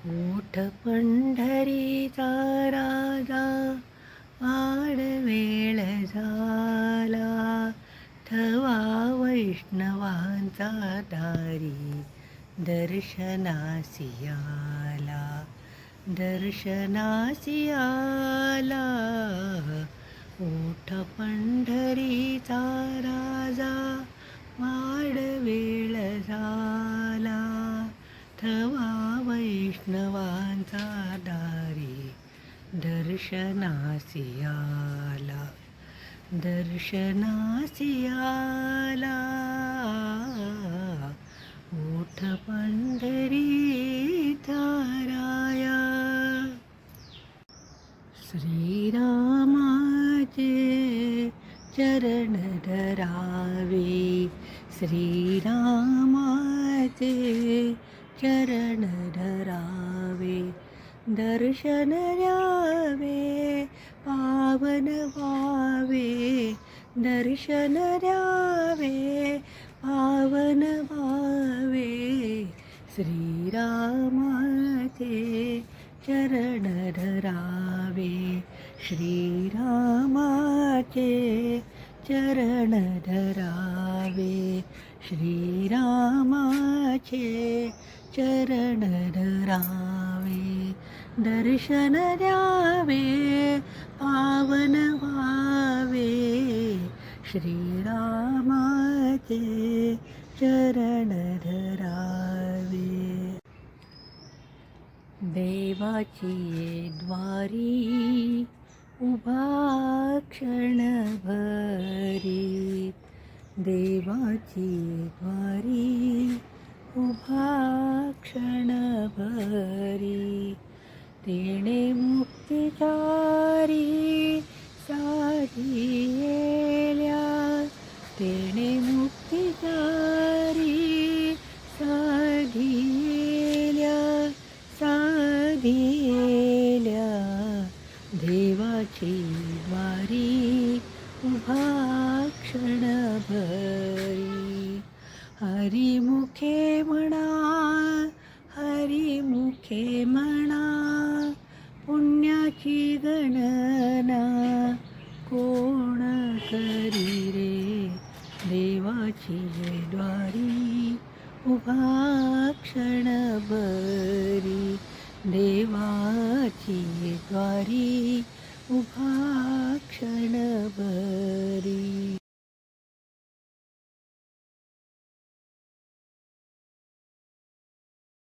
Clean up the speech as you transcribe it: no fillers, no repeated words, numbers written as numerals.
ओठ पंढरीचा राजा वाडवेळ झाला, थवा वैष्णवांचा दारी दर्शनासी आला, दर्शनासी आला. ओठ पंढरीचा राजा वाडवेळ झाला, थवा वैष्णवांचा दारी दर्शनासी आला, दर्शनासी आला. ओठ पंढरीचा राया. श्रीरामाचे चरण धरावे, श्रीरामाचे चरण धरावे, दर्शन द्यावे पावन व्हावे, दर्शन द्यावे पावन व्हावे. श्रीरामाचे चरण धरावे, श्रीरामाचे चरण धरावे, श्रीरामाचे चरण धरावे, दर्शन द्यावे पावन व्हावे. श्रीरामाचे चरण धरावे. देवाची द्वारी उभा क्षणभरी, देवाची द्वारी उभा क्षणभरी, तेणे मुक्तिचारी साधिएल्या, तेणे मुक्तिचारी साधिएल्या, साधिएल्या. देवाची द्वारी उभा क्षणभरी, हरिमुखे म्हणा, हरिमुखे म्हणा, पुण्याची गणना कोण करी रे. देवाची द्वारी उभा क्षणभरी, देवाची द्वारी उभा क्षणभरी.